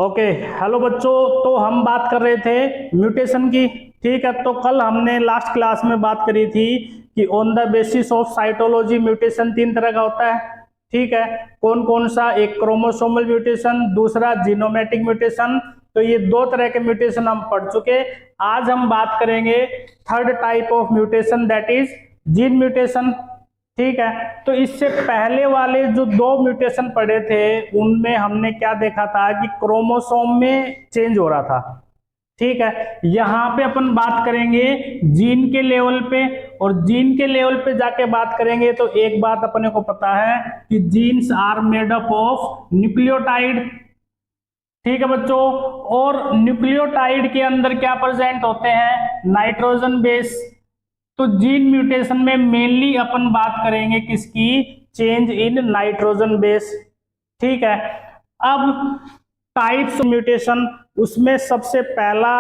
Okay. Hello बच्चों, तो हम बात कर रहे थे म्यूटेशन की। ठीक है, तो कल हमने लास्ट क्लास में बात करी थी कि on the basis of cytology mutation तीन तरह का होता है। ठीक है, कौन कौन सा? एक क्रोमोसोमल म्यूटेशन, दूसरा जीनोमेटिक म्यूटेशन। तो ये दो तरह के म्यूटेशन हम पढ़ चुके। आज हम बात करेंगे third type of mutation, that is gene mutation. ठीक है, तो इससे पहले वाले जो दो म्यूटेशन पढ़े थे उनमें हमने क्या देखा था कि क्रोमोसोम में चेंज हो रहा था। ठीक है, यहाँ पे अपन बात करेंगे जीन के लेवल पे, और जीन के लेवल पे जाके बात करेंगे तो एक बात अपने को पता है कि genes are made up of nucleotide. ठीक है बच्चों, और न्यूक्लियोटाइड के अंदर क्या प्रेजेंट होते हैं? Nitrogen base. तो जीन म्यूटेशन में मेनली अपन बात करेंगे किसकी? Change in nitrogen base. ठीक है, अब टाइप्स म्यूटेशन, उसमें सबसे पहला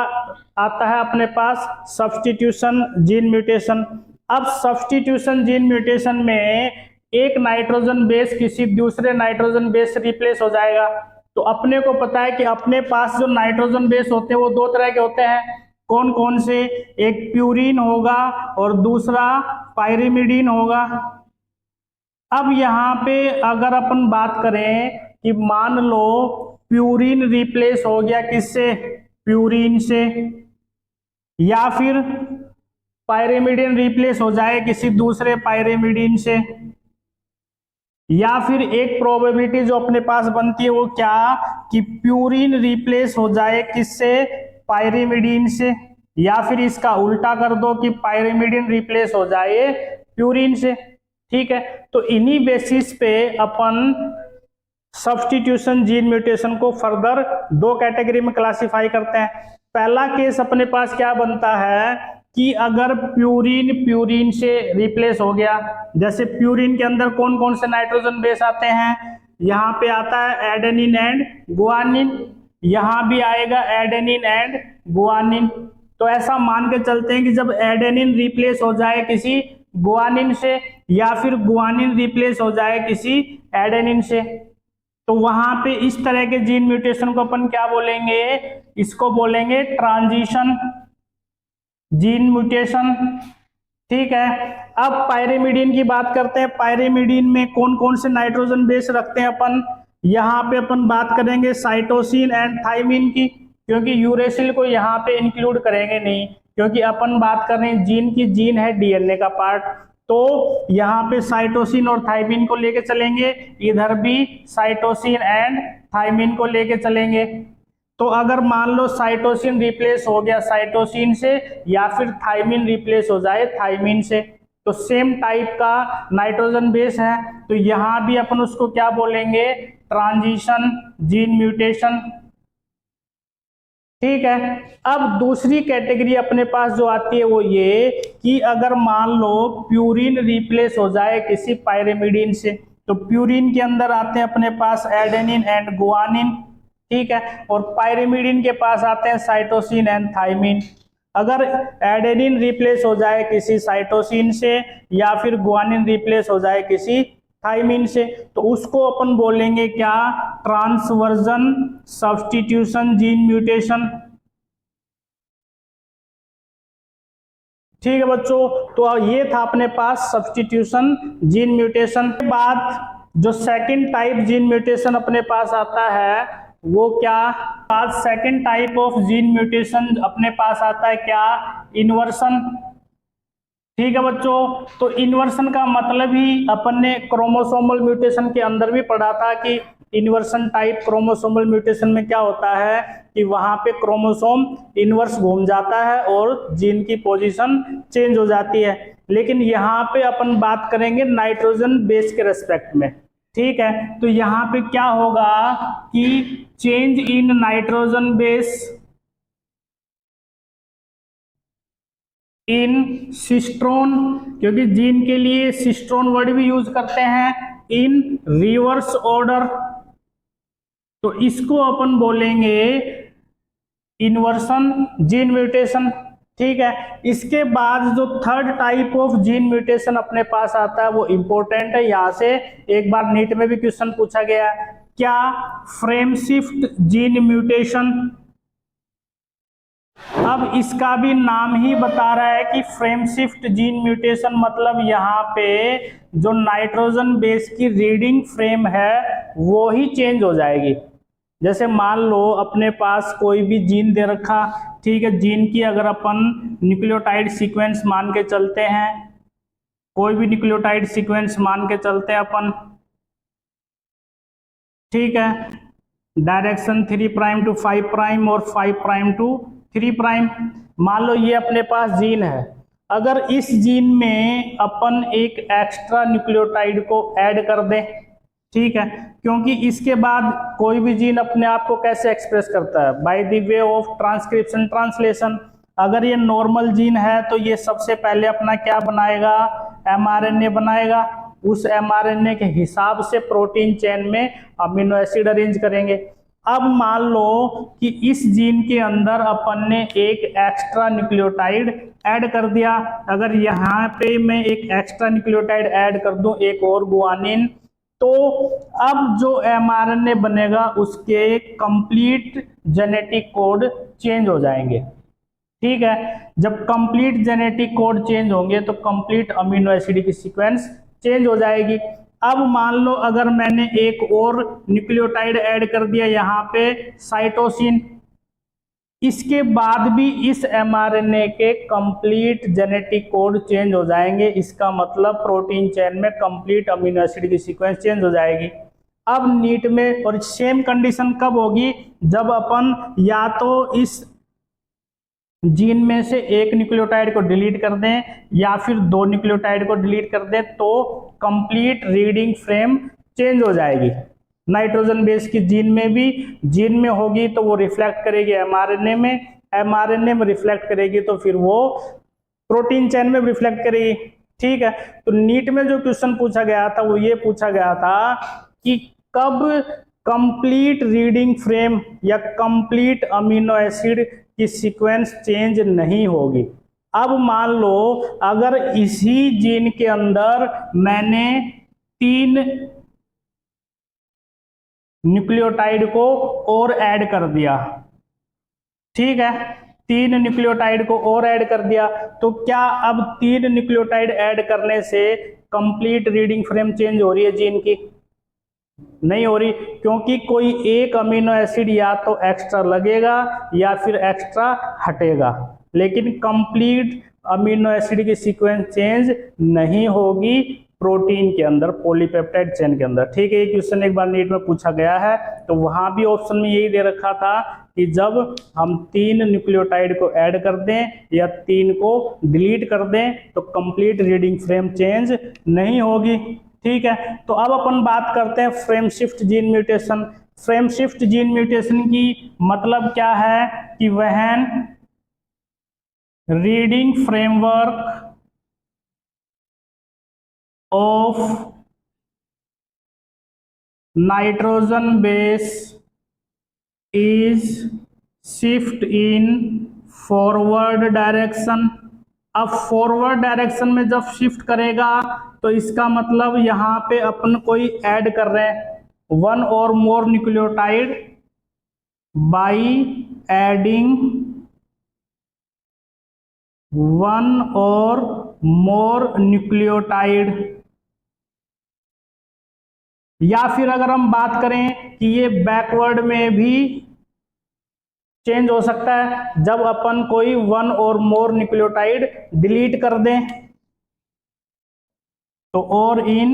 आता है अपने पास सब्स्टिट्यूशन जीन म्यूटेशन। अब सब्स्टिट्यूशन जीन म्यूटेशन में एक नाइट्रोजन बेस किसी दूसरे नाइट्रोजन बेस से रिप्लेस हो जाएगा। तो अपने को पता है कि अपने पास जो नाइट्रोजन बेस होते हैं वो दो तरह के होते हैं। कौन कौन से? एक प्यूरिन होगा और दूसरा पायरिमिडीन होगा। अब यहाँ पे अगर अपन बात करें कि मान लो प्यूरिन रिप्लेस हो गया किससे? प्यूरिन से, या फिर पायरिमिडीन रिप्लेस हो जाए किसी दूसरे पायरिमिडीन से, या फिर एक प्रोबेबिलिटी जो अपने पास बनती है वो क्या कि प्यूरिन रिप्लेस हो जाए किससे? पायरिमिडीन से, या फिर इसका उल्टा कर दो कि पायरिमिडीन रिप्लेस हो जाए प्यूरिन से। ठीक है, तो इन्हीं बेसिस पे अपन सब्स्टिट्यूशन जीन म्यूटेशन को फर्दर दो कैटेगरी में क्लासिफाई करते हैं। पहला केस अपने पास क्या बनता है कि अगर प्यूरिन प्यूरिन से रिप्लेस हो गया, जैसे प्यूरिन के अंदर कौन कौन से नाइट्रोजन बेस आते हैं? यहाँ पे आता है एडेनिन एंड गुआनिन, यहाँ भी आएगा एडेनिन एंड गुआनिन। तो ऐसा मान के चलते हैं कि जब एडेनिन रिप्लेस हो जाए किसी गुआनिन से, या फिर गुआनिन रिप्लेस हो जाए किसी एडेनिन से, तो वहां पे इस तरह के जीन म्यूटेशन को अपन क्या बोलेंगे? इसको बोलेंगे ट्रांजिशन जीन म्यूटेशन। ठीक है, अब पायरिमिडीन की बात करते हैं। पायरिमिडीन में कौन कौन से नाइट्रोजन बेस रखते हैं अपन? यहाँ पे अपन बात करेंगे साइटोसिन एंड थाइमिन की, क्योंकि यूरेसिल को यहाँ पे इंक्लूड करेंगे नहीं, क्योंकि अपन बात कर रहे हैं जीन की। जीन है डीएनए का पार्ट, तो यहाँ पे साइटोसिन और थाइमिन को लेके चलेंगे, इधर भी साइटोसिन एंड थाइमिन को लेके चलेंगे। तो अगर मान लो साइटोसिन रिप्लेस हो गया साइटोसिन से, या फिर थाइमिन रिप्लेस हो जाए थाइमिन से, तो सेम टाइप का नाइट्रोजन बेस है, तो यहां भी अपन उसको क्या बोलेंगे? Transition gene mutation. ठीक है, अब दूसरी कैटेगरी अपने पास जो आती है वो ये कि अगर मान लो प्यूरिन रिप्लेस हो जाए किसी पायरिमिडीन से, तो प्यूरिन के अंदर आते हैं अपने पास एडेनिन एंड गुआनिन। ठीक है, और पायरिमिडीन के पास आते हैं साइटोसिन एंड थाइमिन। अगर एडेनिन रिप्लेस हो जाए किसी साइटोसिन से, या फिर गुआनिन रिप्लेस हो जाए किसी थाइमिन से, तो उसको अपन बोलेंगे क्या? Transversion substitution gene mutation. ठीक है बच्चों, तो ये था अपने पास सब्स्टिट्यूशन जीन म्यूटेशन के बाद जो सेकंड टाइप जीन म्यूटेशन अपने पास आता है वो क्या? आज second type of gene mutation अपने पास आता है क्या? इन्वर्सन। ठीक है बच्चों, तो इन्वर्सन का मतलब ही अपन ने क्रोमोसोमल म्यूटेशन के अंदर भी पढ़ा था कि इन्वर्सन टाइप क्रोमोसोमल म्यूटेशन में क्या होता है कि वहां पे क्रोमोसोम इन्वर्स घूम जाता है और जीन की पोजीशन चेंज हो जाती है। लेकिन यहाँ पे अपन बात करेंगे नाइट्रोजन बेस के रेस्पेक्ट में। ठीक है, तो यहाँ पे क्या होगा कि change in nitrogen base in cistron, क्योंकि जीन के लिए सिस्ट्रोन वर्ड भी यूज करते हैं, इन रिवर्स ऑर्डर, तो इसको अपन बोलेंगे इन्वर्सन जीन म्यूटेशन। ठीक है, इसके बाद जो third type of gene mutation अपने पास आता है वो इंपॉर्टेंट है। यहां से एक बार नीट में भी क्वेश्चन पूछा गया क्या फ्रेम शिफ्ट जीन म्यूटेशन। अब इसका भी नाम ही बता रहा है कि फ्रेम शिफ्ट जीन म्यूटेशन, मतलब यहाँ पे जो नाइट्रोजन बेस की रीडिंग फ्रेम है वो ही चेंज हो जाएगी। जैसे मान लो अपने पास कोई भी जीन दे रखा, ठीक है, जीन की अगर अपन न्यूक्लियोटाइड सीक्वेंस मान के चलते हैं, कोई भी न्यूक्लियोटाइड सीक्वेंस मान के चलते हैं अपन, ठीक है, डायरेक्शन 3 प्राइम टू 5 प्राइम और 5 प्राइम टू 3 प्राइम। मान लो ये अपने पास जीन है, अगर इस जीन में अपन एक एक्स्ट्रा न्यूक्लियोटाइड को ऐड कर दें, ठीक है, क्योंकि इसके बाद कोई भी जीन अपने आप को कैसे एक्सप्रेस करता है, by the way of transcription translation. अगर ये नॉर्मल जीन है तो ये सबसे पहले अपना क्या बनाएगा, एमआरएनए बनाएगा, उस एमआरएनए के हिसाब से प्रोटीन चेन में अमीनो एसिड अरेंज करेंगे। अब मान लो कि इस जीन के अंदर अपन ने एक एक्स्ट्रा न्यूक्लियोटाइड ऐड कर दिया, अगर यहाँ पे मैं एक एक्स्ट्रा न्यूक्लियोटाइड ऐड कर दूं, एक और गुआनिन, तो अब जो एमआरएनए बनेगा उसके कंप्लीट जेनेटिक कोड चेंज हो जाएंगे, ठीक है। जब कंप्लीट जेनेटिक कोड चेंज होंगे तो कंप्लीट अमीनो एसिड की सीक्वेंस चेंज हो जाएगी। अब मान लो अगर मैंने एक और न्यूक्लियोटाइड ऐड कर दिया यहाँ पे साइटोसिन, इसके बाद भी इस एमआरएनए के कंप्लीट जेनेटिक कोड चेंज हो जाएंगे। इसका मतलब प्रोटीन चेन में कंप्लीट अमीनो एसिड की सीक्वेंस चेंज हो जाएगी। अब नीट में और सेम कंडीशन कब होगी, जब अपन या तो इस जीन में से एक न्यूक्लियोटाइड को डिलीट कर दें या फिर दो न्यूक्लियोटाइड को डिलीट कर दें, तो कंप्लीट रीडिंग फ्रेम चेंज हो जाएगी। नाइट्रोजन बेस की जीन में भी, जीन में होगी तो वो रिफ्लेक्ट करेगी एमआरएनए में, एमआरएनए में रिफ्लेक्ट करेगी तो फिर वो प्रोटीन चेन में रिफ्लेक्ट करेगी, ठीक है। तो नीट में जो क्वेश्चन पूछा गया था वो ये पूछा गया था कि कब कंप्लीट रीडिंग फ्रेम या कंप्लीट अमीनो एसिड की सीक्वेंस चेंज नहीं होगी। अब मान लो अगर इसी जीन के अंदर मैंने 3 न्यूक्लियोटाइड को और ऐड कर दिया, ठीक है, 3 न्यूक्लियोटाइड को और ऐड कर दिया, तो क्या अब 3 न्यूक्लियोटाइड ऐड करने से कंप्लीट रीडिंग फ्रेम चेंज हो रही है जीन की? नहीं हो रही, क्योंकि कोई एक अमीनो एसिड या तो एक्स्ट्रा लगेगा या फिर एक्स्ट्रा हटेगा, लेकिन कंप्लीट अमीनो एसिड की सीक्वेंस चेंज नहीं होगी प्रोटीन के अंदर, पॉलीपेप्टाइड चेन के अंदर, ठीक है। ये क्वेश्चन एक बार नीट में पूछा गया है, तो वहां भी ऑप्शन में यही दे रखा था कि जब हम 3 न्यूक्लियोटाइड को ऐड कर दें या 3 को डिलीट कर दें तो कंप्लीट रीडिंग फ्रेम चेंज नहीं होगी, ठीक है। तो अब अपन बात करते हैं frame shift gene mutation. Frame shift gene mutation की मतलब क्या है कि when reading framework of nitrogen base is shift in forward direction। अब फॉरवर्ड डायरेक्शन में जब शिफ्ट करेगा तो इसका मतलब यहाँ पे अपन कोई ऐड कर रहे हैं 1 or more nucleotide by adding 1 or more nucleotide, या फिर अगर हम बात करें कि ये बैकवर्ड में भी चेंज हो सकता है जब अपन कोई 1 और मोर न्यूक्लियोटाइड डिलीट कर दें, तो और इन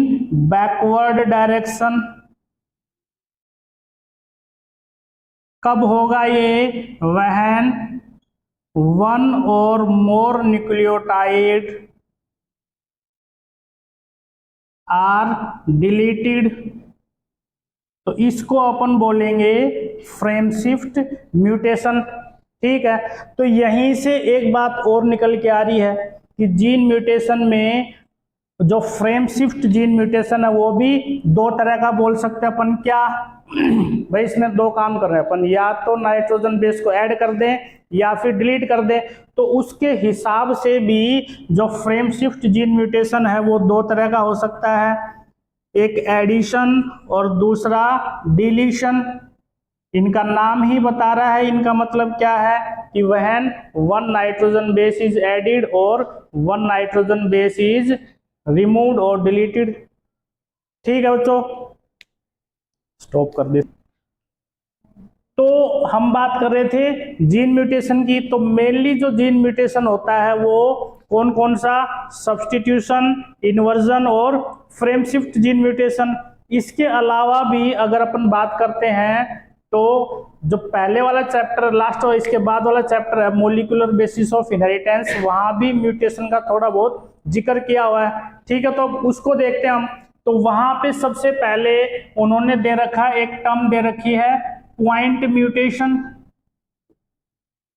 बैकवर्ड डायरेक्शन कब होगा ये, व्हेन 1 और मोर न्यूक्लियोटाइड आर डिलीटेड, तो इसको अपन बोलेंगे फ्रेम शिफ्ट म्यूटेशन, ठीक है। तो यहीं से एक बात और निकल के आ रही है कि जीन म्यूटेशन में जो फ्रेम शिफ्ट जीन म्यूटेशन है वो भी 2 तरह का बोल सकते हैं अपन। क्या भाई, इसमें 2 काम कर रहे हैं अपन, या तो नाइट्रोजन बेस को ऐड कर दें या फिर डिलीट कर दें, तो उसके हिसाब से भी जो फ्रेम शिफ्ट जीन म्यूटेशन है वो 2 तरह का हो सकता है। एक एडिशन और दूसरा डिलीशन। इनका नाम ही बता रहा है, इनका मतलब क्या है कि when one nitrogen base is added और one nitrogen base is removed और डिलीटेड। ठीक है बच्चों, स्टॉप कर दे। तो हम बात कर रहे थे जीन म्यूटेशन की। तो मेनली जो जीन म्यूटेशन होता है वो कौन कौन सा, सब्स्टिट्यूशन, इन्वर्जन और फ्रेम शिफ्ट जीन म्यूटेशन। इसके अलावा भी अगर अपन बात करते हैं तो जो पहले वाला चैप्टर लास्ट और इसके बाद वाला चैप्टर है मॉलिक्यूलर बेसिस ऑफ इनहेरिटेंस, वहां भी म्यूटेशन का थोड़ा बहुत जिक्र किया हुआ है। ठीक है, तो उसको देखते हैं हम। तो वहां पे सबसे पहले उन्होंने दे रखा, एक टर्म दे रखी है पॉइंट म्यूटेशन।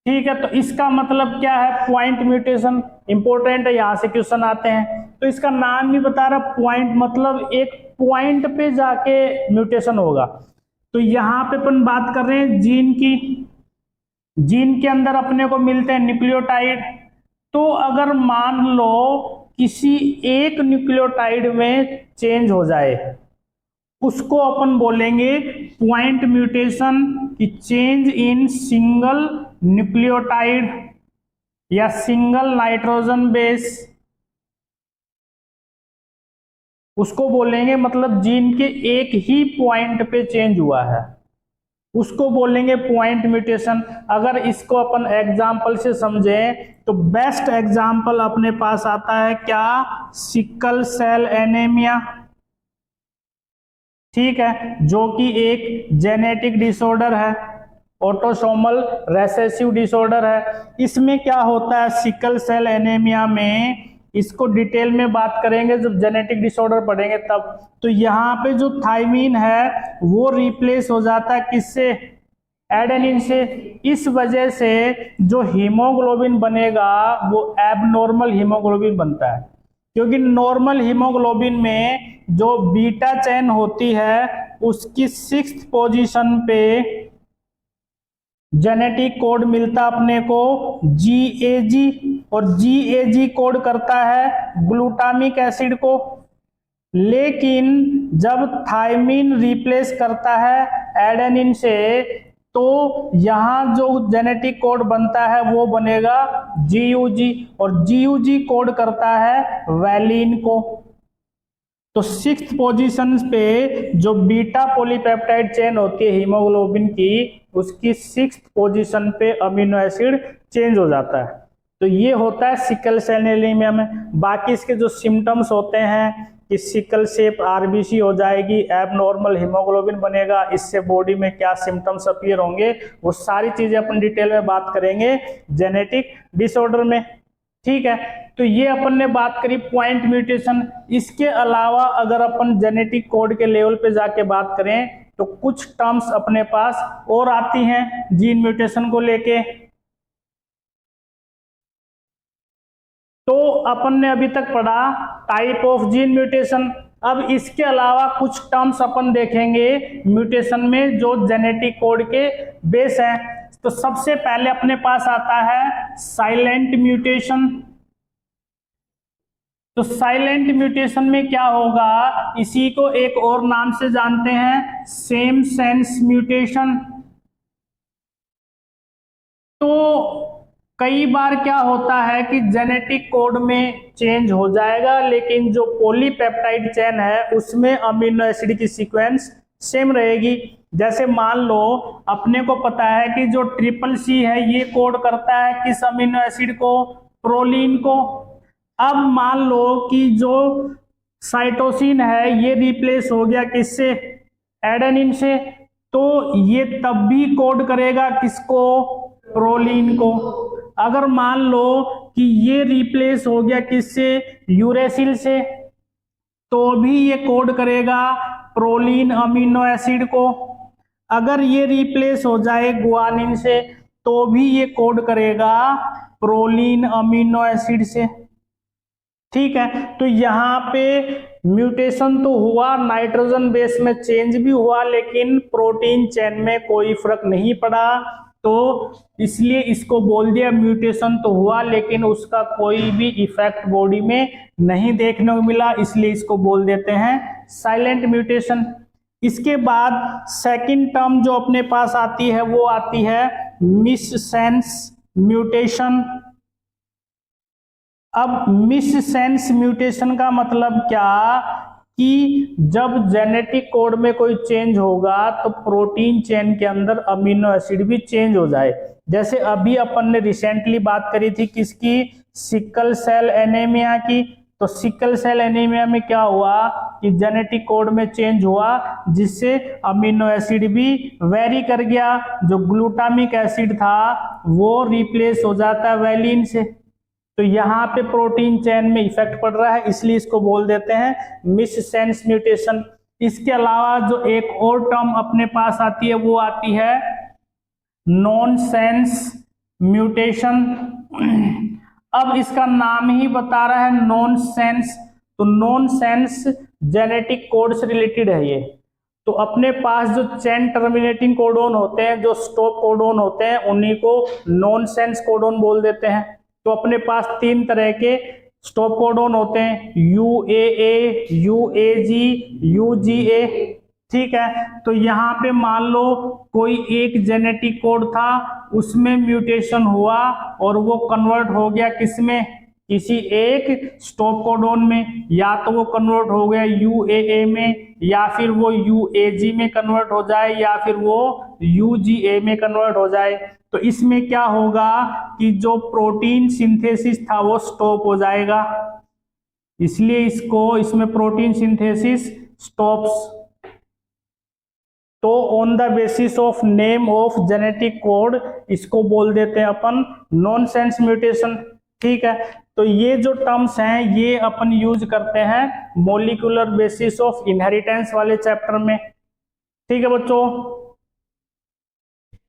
ठीक है, तो इसका मतलब क्या है, पॉइंट म्यूटेशन इंपॉर्टेंट है, यहां से क्वेश्चन आते हैं। तो इसका नाम ही बता रहा, पॉइंट मतलब एक पॉइंट पे जाके म्यूटेशन होगा। तो यहां पे अपन बात कर रहे हैं जीन की। जीन के अंदर अपने को मिलते हैं न्यूक्लियोटाइड। तो अगर मान लो किसी एक न्यूक्लियोटाइड में चेंज हो जाए, उसको अपन बोलेंगे पॉइंट म्यूटेशन की चेंज इन सिंगल न्यूक्लियोटाइड या सिंगल नाइट्रोजन बेस, उसको बोलेंगे। मतलब जीन के एक ही पॉइंट पे चेंज हुआ है, उसको बोलेंगे पॉइंट म्यूटेशन। अगर इसको अपन एग्जाम्पल से समझें तो बेस्ट एग्जाम्पल अपने पास आता है क्या, सिकल सेल एनीमिया। ठीक है, जो कि एक जेनेटिक डिसऑर्डर है, ऑटोसोमल रेसेसिव डिसऑर्डर है। इसमें क्या होता है सिकल सेल एनीमिया में, इसको डिटेल में बात करेंगे जब जेनेटिक डिसऑर्डर पढ़ेंगे तब। तो यहाँ पे जो थायमीन है वो रिप्लेस हो जाता है किससे, एडेनिन से। इस वजह से जो हीमोग्लोबिन बनेगा वो एबनॉर्मल हीमोग्लोबिन बनता है, क्योंकि नॉर्मल हीमोग्लोबिन में जो बीटा चेन होती है उसकी 6th पोजीशन पे जेनेटिक कोड मिलता अपने को GAG, और GAG कोड करता है ग्लूटामिक एसिड को। लेकिन जब थायमीन रिप्लेस करता है एडेनिन से, तो यहां जो जेनेटिक कोड बनता है वो बनेगा GUG, और GUG कोड करता है वैलिन को। तो 6th पोजीशन पे जो बीटा पॉलीपेप्टाइड चेन होती है हीमोग्लोबिन की, उसकी 6th पोजीशन पे अमीनो एसिड चेंज हो जाता है। तो ये होता है सिकल सेल एनीमिया में। बाकी इसके जो सिम्टम्स होते हैं कि सिकल शेप RBC हो जाएगी, एबनॉर्मल हीमोग्लोबिन बनेगा, इससे बॉडी में क्या सिम्टम्स अपीयर होंगे, वो सारी चीजें अपन डिटेल में बात करेंगे जेनेटिक डिसऑर्डर में। ठीक है, तो ये अपन ने बात करी पॉइंट म्यूटेशन। इसके अलावा अगर अपन जेनेटिक कोड के लेवल पे जाके बात करें तो कुछ टर्म्स अपने पास और आती हैं जीन म्यूटेशन को लेके। तो अपन ने अभी तक पढ़ा टाइप ऑफ जीन म्यूटेशन। अब इसके अलावा कुछ टर्म्स अपन देखेंगे म्यूटेशन में जो जेनेटिक कोड के बेस हैं। तो सबसे पहले अपने पास आता है साइलेंट म्यूटेशन। तो साइलेंट म्यूटेशन में क्या होगा, इसी को एक और नाम से जानते हैं सेम सेंस म्यूटेशन। तो कई बार क्या होता है कि जेनेटिक कोड में चेंज हो जाएगा, लेकिन जो पॉलीपेप्टाइड चेन है उसमें अमीनो एसिड की सीक्वेंस सेम रहेगी। जैसे मान लो अपने को पता है कि जो CCC है ये कोड करता है किस अमीनो एसिड को, प्रोलीन को। अब मान लो कि जो साइटोसिन है ये रिप्लेस हो गया किससे, एडेनिन से, तो ये तब भी कोड करेगा किसको, प्रोलीन को। अगर मान लो कि ये रिप्लेस हो गया किससे, यूरेसिल से, तो भी ये कोड करेगा प्रोलीन अमीनो एसिड को। अगर ये रिप्लेस हो जाए गुआनिन से तो भी ये कोड करेगा प्रोलीन अमीनो एसिड से। ठीक है, तो यहाँ पे म्यूटेशन तो हुआ, नाइट्रोजन बेस में चेंज भी हुआ, लेकिन प्रोटीन चेन में कोई फर्क नहीं पड़ा। तो इसलिए इसको बोल दिया म्यूटेशन तो हुआ लेकिन उसका कोई भी इफेक्ट बॉडी में नहीं देखने को मिला, इसलिए इसको बोल देते हैं साइलेंट म्यूटेशन। इसके बाद सेकंड टर्म जो अपने पास आती है वो आती है मिससेंस म्यूटेशन। अब मिससेंस म्यूटेशन का मतलब क्या कि जब जेनेटिक कोड में कोई चेंज होगा तो प्रोटीन चेन के अंदर अमीनो एसिड भी चेंज हो जाए। जैसे अभी अपन ने रिसेंटली बात करी थी किसकी, सिकल सेल एनीमिया की। तो सिकल सेल एनीमिया में क्या हुआ कि जेनेटिक कोड में चेंज हुआ जिससे अमीनो एसिड भी वेरी कर गया, जो ग्लूटामिक एसिड था वो रिप्लेस हो जाता है वैलिन से। तो यहाँ पे प्रोटीन चेन में इफेक्ट पड़ रहा है, इसलिए इसको बोल देते हैं मिससेंस म्यूटेशन। इसके अलावा जो एक और टर्म अपने पास आती है वो आती है नॉनसेंस म्यूटेशन। अब इसका नाम ही बता रहा है नॉनसेंस, तो नॉनसेंस जेनेटिक कोड से रिलेटेड है ये। तो अपने पास जो चेन टर्मिनेटिंग कोडोन होते हैं, जो स्टॉप कोडोन होते हैं, उन्हीं को नॉनसेंस कोडोन बोल देते हैं। तो अपने पास तीन तरह के स्टॉप कोडोन होते हैं, UAA, UAG, UGA। ठीक है, तो यहाँ पे मान लो कोई एक जेनेटिक कोड था, उसमें म्यूटेशन हुआ और वो कन्वर्ट हो गया किसमें, किसी एक स्टॉप कोडोन में। या तो वो कन्वर्ट हो गया UAA में, या फिर वो UAG में कन्वर्ट हो जाए, या फिर वो UGA में कन्वर्ट हो जाए। तो इसमें क्या होगा कि जो प्रोटीन सिंथेसिस था वो स्टॉप हो जाएगा, इसलिए इसमें प्रोटीन सिंथेसिस स्टॉप्स। तो on the basis of name of genetic code इसको बोल देते हैं अपन नॉनसेंस म्यूटेशन। ठीक है, तो ये जो टर्म्स हैं ये अपन यूज करते हैं मॉलिक्यूलर बेसिस ऑफ इनहेरिटेंस वाले चैप्टर में। ठीक है बच्चों।